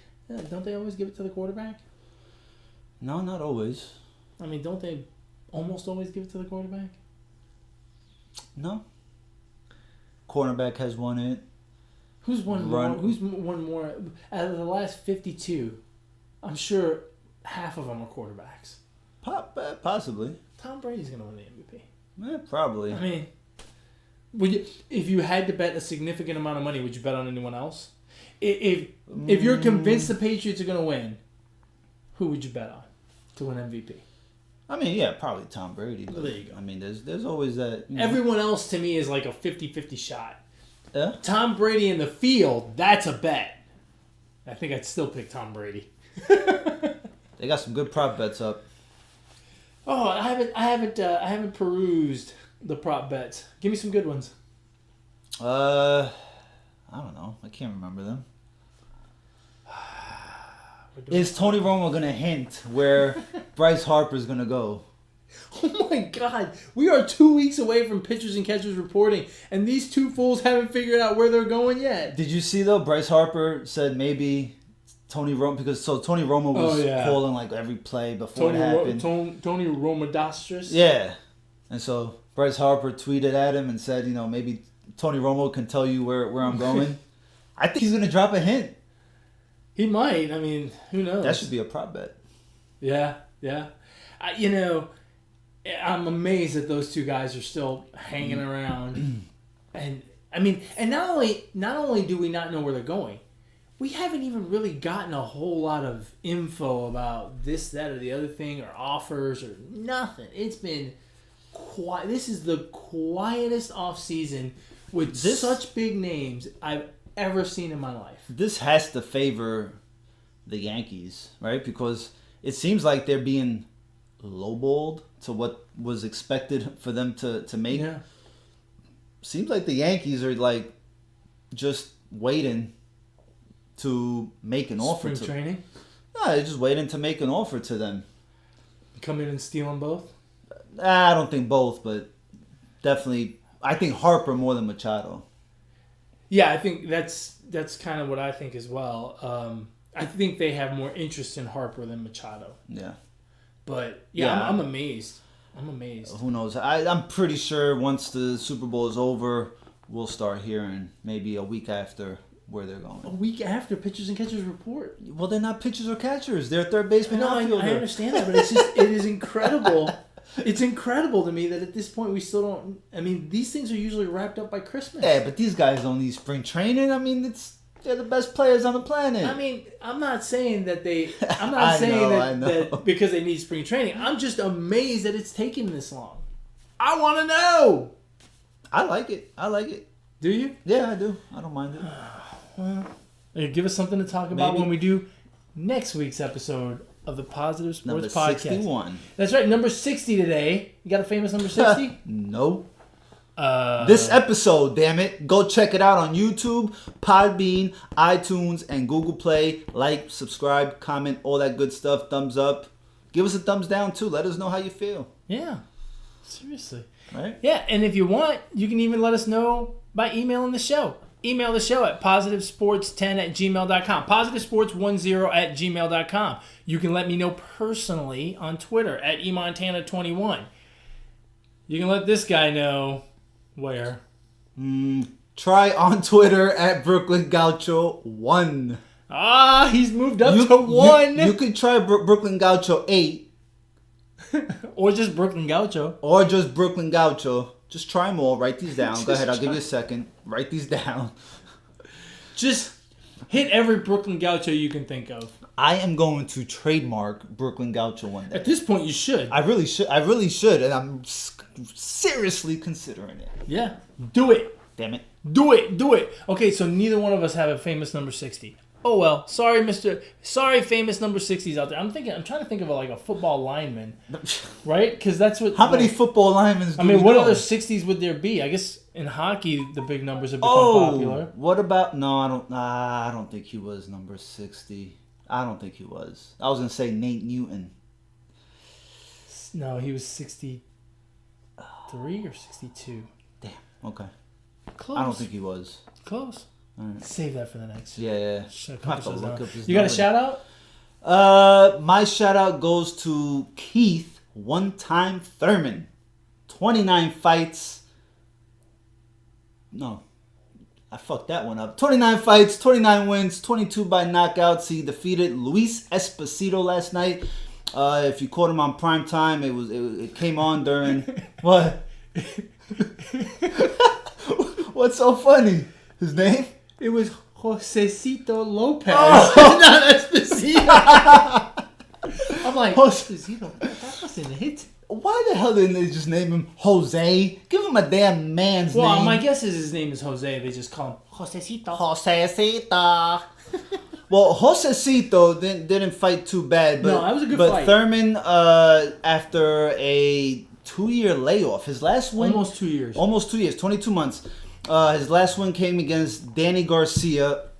Don't they always give it to the quarterback? No, not always. I mean, don't they almost always give it to the quarterback? No. Cornerback has won it. Who's won more? Who's won more? Out of the last 52, I'm sure half of them are quarterbacks. Possibly. Tom Brady's going to win the MVP. Yeah, probably. I mean, if you had to bet a significant amount of money, would you bet on anyone else? If you're convinced the Patriots are going to win, who would you bet on to win MVP? I mean, yeah, probably Tom Brady. Well, there you go. I mean, there's always that. Everyone else to me is like a 50-50 shot. Yeah? Tom Brady in the field, that's a bet. I think I'd still pick Tom Brady. They got some good prop bets up. Oh, I haven't perused the prop bets. Give me some good ones. I don't know. I can't remember them. Is Tony Romo gonna hint where Bryce Harper's gonna go? Oh my God! We are 2 weeks away from pitchers and catchers reporting, and these 2 fools haven't figured out where they're going yet. Did you see though? Bryce Harper said maybe Tony Romo Tony Romo was calling like every play before it happened. Tony Romodastris. Yeah, and so Bryce Harper tweeted at him and said, maybe Tony Romo can tell you where I'm going. I think he's gonna drop a hint. He might. I mean, who knows? That should be a prop bet. Yeah. I'm amazed that those 2 guys are still hanging around. And I mean, and not only do we not know where they're going, we haven't even really gotten a whole lot of info about this, that, or the other thing, or offers, or nothing. It's been quiet. This is the quietest offseason with such big names I've ever seen in my life. This has to favor the Yankees, right? Because it seems like they're being lowballed to what was expected for them to make. Yeah. Seems like the Yankees are like just waiting to make an offer to Spring training? No, they're just waiting to make an offer to them. Come in and steal them both? I don't think both, but definitely I think Harper more than Machado. Yeah, I think that's kind of what I think as well. I think they have more interest in Harper than Machado. Yeah. But, I'm amazed. Who knows? I'm pretty sure once the Super Bowl is over, we'll start hearing maybe a week after where they're going. A week after pitchers and catchers report? Well, they're not pitchers or catchers. They're third baseman outfielder. I understand that, but it is incredible. It's incredible to me that at this point we still don't... I mean, these things are usually wrapped up by Christmas. Yeah, but these guys don't need spring training. I mean, they're the best players on the planet. I mean, I'm not saying that they... I'm not saying that because they need spring training. I'm just amazed that it's taken this long. I want to know! I like it. Do you? Yeah, I do. I don't mind it. Well, give us something to talk about when we do next week's episode of the Positive Sports number Podcast. 61. That's right, number 60 today. You got a famous number 60? No. This episode, damn it. Go check it out on YouTube, Podbean, iTunes, and Google Play. Like, subscribe, comment, all that good stuff. Thumbs up. Give us a thumbs down, too. Let us know how you feel. Yeah. Seriously. Right? Yeah, and if you want, you can even let us know by emailing the show. Email the show at positivesports10@gmail.com. Positivesports10@gmail.com. You can let me know personally on Twitter at eMontana21. You can let this guy know where. Try on Twitter at Brooklyn Gaucho 1. Ah, he's moved up to 1. You could try Brooklyn Gaucho 8. Or just Brooklyn Gaucho. Or just Brooklyn Gaucho. Just try them all. Write these down. Go ahead. I'll give you a second. Write these down. Just hit every Brooklyn Gaucho you can think of. I am going to trademark Brooklyn Gaucho one day. At this point, you should. I really should. And I'm seriously considering it. Yeah. Do it. Damn it. Do it. Okay, so neither one of us have a famous number 60. Oh well, sorry, famous number 60s out there. I'm trying to think of a football lineman, right? Because that's what. How many football linemen? What other 60s would there be? I guess in hockey the big numbers have become popular. What about? No, I don't think he was number 60. I don't think he was. I was gonna say Nate Newton. No, he was 63 or 62. Damn. Okay. Close. I don't think he was. Close. All right. Save that for the next. Yeah. You got a shout out? My shout out goes to Keith One-Time Thurman. 29 fights. No. I fucked that one up. 29 fights, 29 wins, 22 by knockouts. He defeated Luis Esposito last night. If you caught him on prime time, it came on during what? What's so funny? His name? It was Josecito Lopez. Not Esposito. I'm like, Josecito, that wasn't it. Why the hell didn't they just name him Jose? Give him a damn man's name. Well, my guess is his name is Jose. They just call him Josecito. Josecito. Well, Josecito didn't fight too bad. But, no, that was a good fight. But Thurman, after a 2-year layoff, his last win... Almost 2 years. 22 months. His last win came against Danny Garcia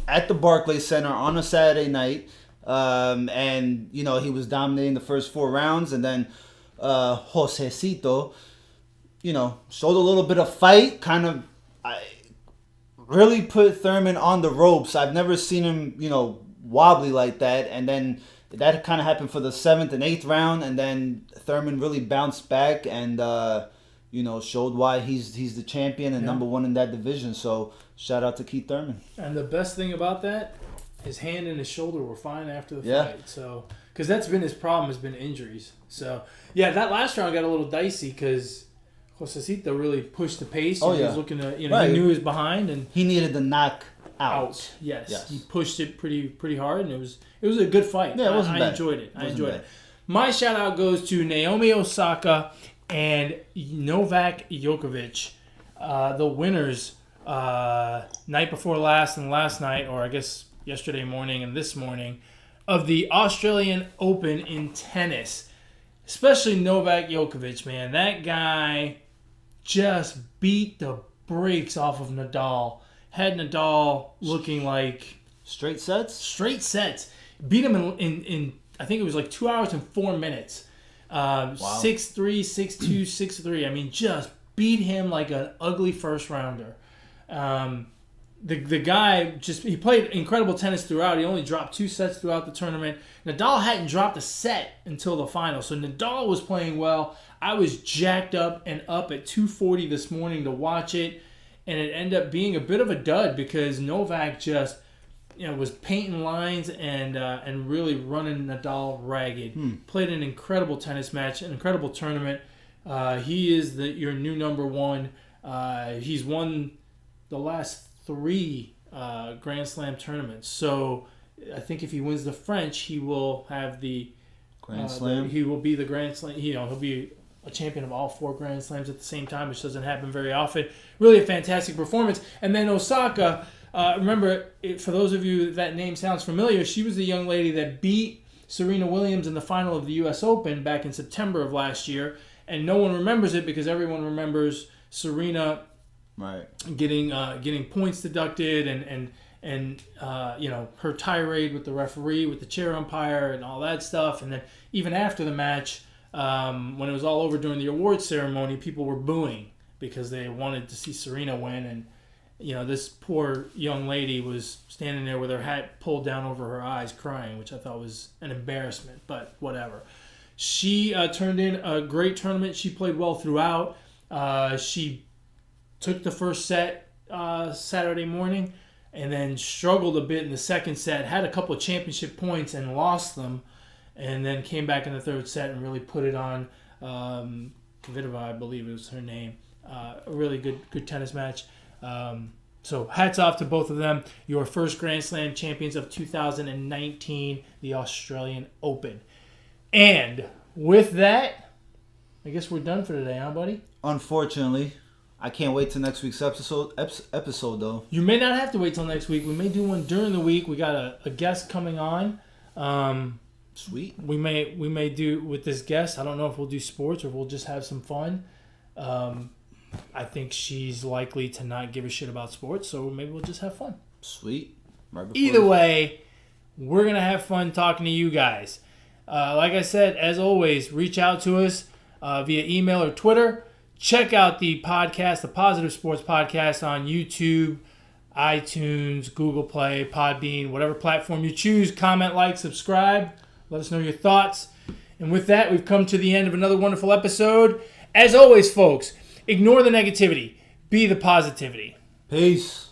at the Barclays Center on a Saturday night. And, he was dominating the first 4 rounds. And then Josecito, showed a little bit of fight. Really put Thurman on the ropes. I've never seen him, wobbly like that. And then that kind of happened for the 7th and 8th round. And then Thurman really bounced back and... showed why he's the champion and number 1 in that division. So shout out to Keith Thurman. And the best thing about that, his hand and his shoulder were fine after the fight. So because that's been his problem, has been injuries. So yeah, that last round got a little dicey because Josecito really pushed the pace. He was looking to, he knew he was behind and he needed the knock out. Yes, he pushed it pretty hard, and it was a good fight. Yeah, it wasn't bad. I enjoyed it. I enjoyed it. My shout out goes to Naomi Osaka and Novak Djokovic, the winners night before last and last night, or I guess yesterday morning and this morning, of the Australian Open in tennis. Especially Novak Djokovic, man. That guy just beat the brakes off of Nadal. Had Nadal looking like... Straight sets? Straight sets. Beat him in I think it was like 2 hours and 4 minutes. 6-3, 6-2, 6-3. I mean, just beat him like an ugly first rounder. The guy he played incredible tennis throughout. He only dropped 2 sets throughout the tournament. Nadal hadn't dropped a set until the final. So Nadal was playing well. I was jacked up and up at 2:40 this morning to watch it, and it ended up being a bit of a dud because Novak just was painting lines and really running Nadal ragged. Played an incredible tennis match, an incredible tournament. He is your new number 1. He's won the last 3 Grand Slam tournaments. So I think if he wins the French, he will have the Grand Slam. He will be the Grand Slam. He'll be a champion of all 4 Grand Slams at the same time, which doesn't happen very often. Really a fantastic performance. And then Osaka. Remember, for those of you that name sounds familiar, she was the young lady that beat Serena Williams in the final of the U.S. Open back in September of last year. And no one remembers it because everyone remembers Serena Right. getting points deducted and her tirade with the referee, with the chair umpire, and all that stuff. And then even after the match, when it was all over during the awards ceremony, people were booing because they wanted to see Serena win. And this poor young lady was standing there with her hat pulled down over her eyes, crying, which I thought was an embarrassment. But whatever. She turned in a great tournament. She played well throughout. She took the first set Saturday morning and then struggled a bit in the second set, had a couple of championship points and lost them, and then came back in the third set and really put it on Kvitova, I believe it was her name. A really good tennis match. So hats off to both of them. Your first Grand Slam champions of 2019, the Australian Open. And with that, I guess we're done for today, huh, buddy? Unfortunately, I can't wait till next week's episode though. You may not have to wait till next week. We may do one during the week. We got a guest coming on. Sweet. We may do with this guest. I don't know if we'll do sports or we'll just have some fun. I think she's likely to not give a shit about sports, so maybe we'll just have fun. Sweet. Either way, we're going to have fun talking to you guys. Like I said, as always, reach out to us via email or Twitter. Check out the podcast, the Positive Sports Podcast, on YouTube, iTunes, Google Play, Podbean, whatever platform you choose. Comment, like, subscribe. Let us know your thoughts. And with that, we've come to the end of another wonderful episode. As always, folks, ignore the negativity. Be the positivity. Peace.